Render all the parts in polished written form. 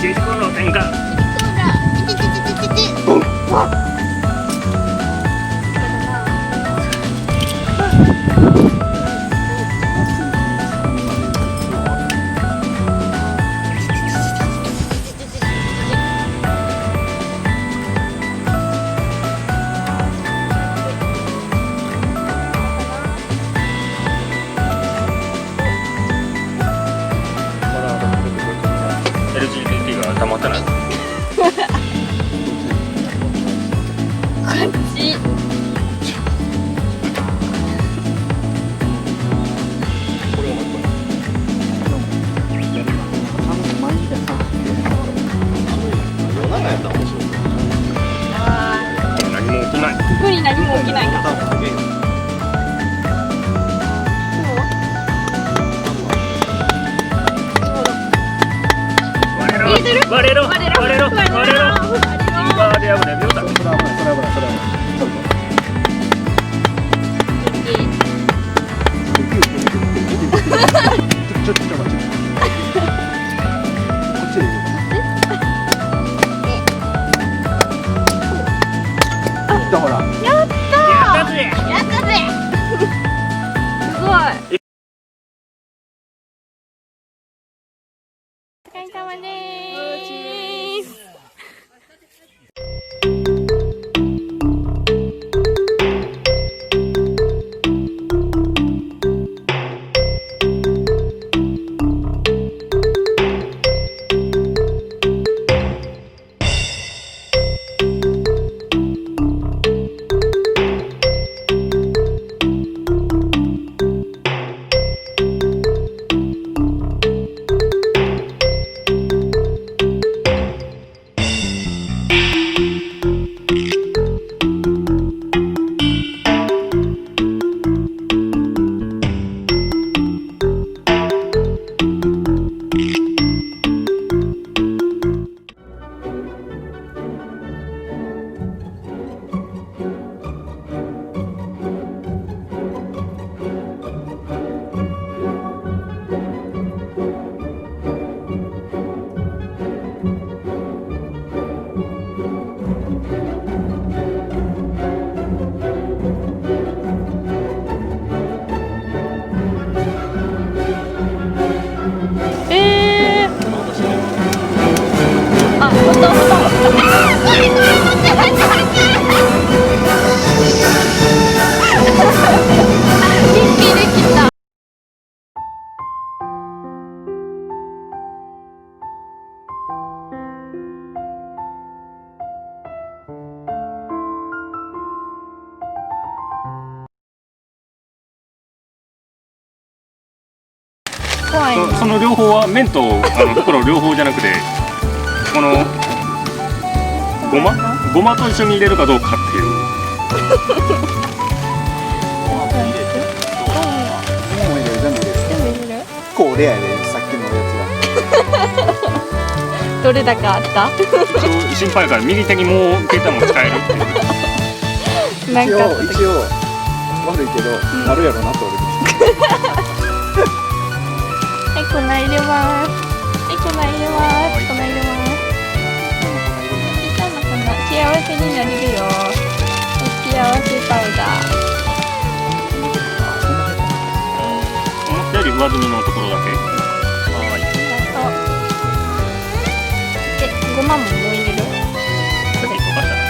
一軸の点火。LGBT が溜まってない。こっち。何も起きない。特に何も起きないか。割れろ割れろ割れろ割れろ。インバーで破れるよ。それ危ないそれ危ないそれ危ない。ちょっと待って。こっちでいい。ほら。やったぜ。やったぜ。すごい。お疲れ様です。その両方は麺と袋両方じゃなくて、このごまと一緒に入れるかどうかっていう。こうレアでさっきのやつがどれだかあった？心配から右手にもう携帯も使えるっていう。一応悪いけど、なるやろなと俺はい、粉入れます。はい、粉入れます。粉入れます。幸せになれるよ。幸せパウダー。思ったより上澄みのところだけ。はい。で、ごまももう入れる。さっき溶かしたら。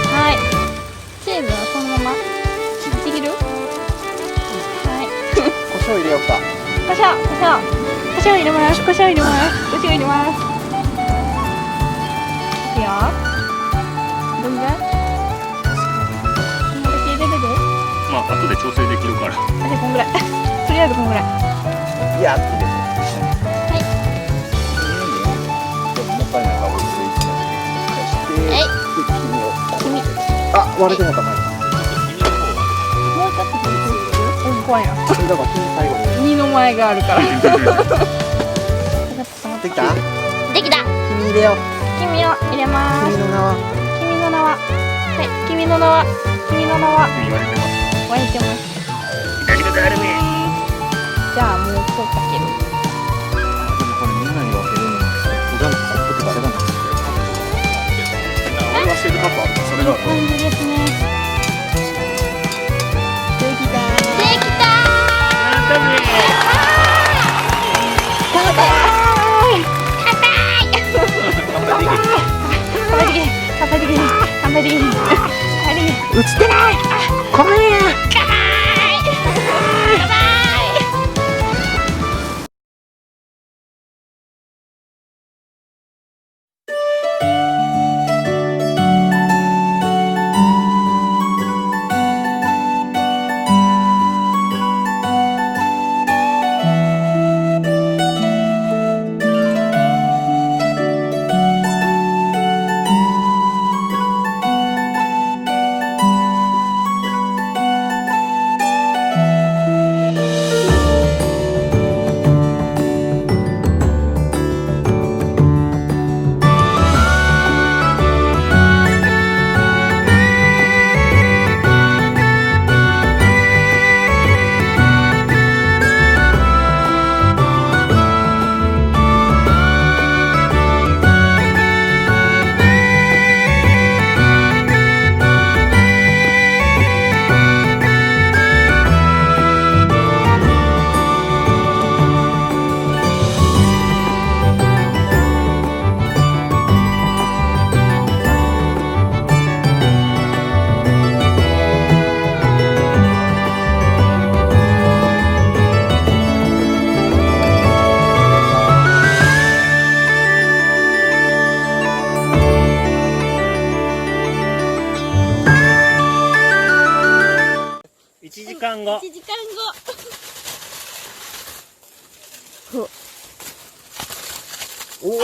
はい。チーズはそのままちぎる？はい。胡椒入れようか。胡椒入れます。胡椒入れます。いくよ。どんぐらい？こんだけ入れるで。まあ後で調整できるから。じゃあこんぐらい。とりあえずこんぐらい。いやって入れて。はい。もったいないから置いてはい。黄身。あ、割れてなかった。もうちょっと怖いな。だから黄身最後に。身の前があるから。できた？できた。黄身入れよう。黄身を入れます。黄身の縄。はい、黄身の縄。割れてます。割れてます。左手であるね。感じですね。できた映ってない。これや。1時間後。おお。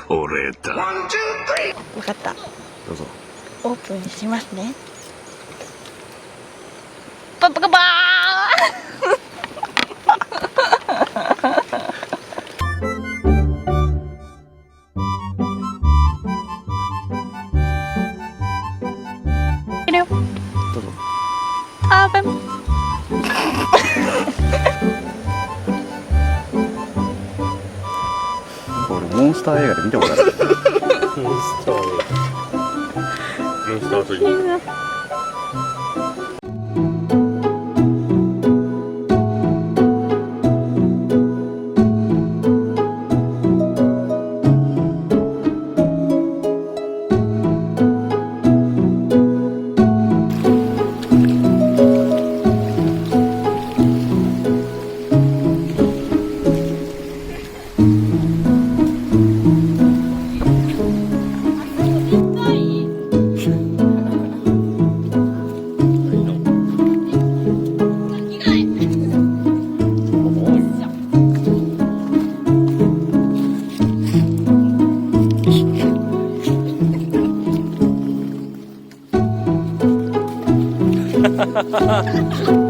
これだ。分かった。どうぞ。オープンしますね。パパカバー。いるよ。どうぞ。オープン。これモンスター映画で見たことある。モンスターすぎる。ハハハハ。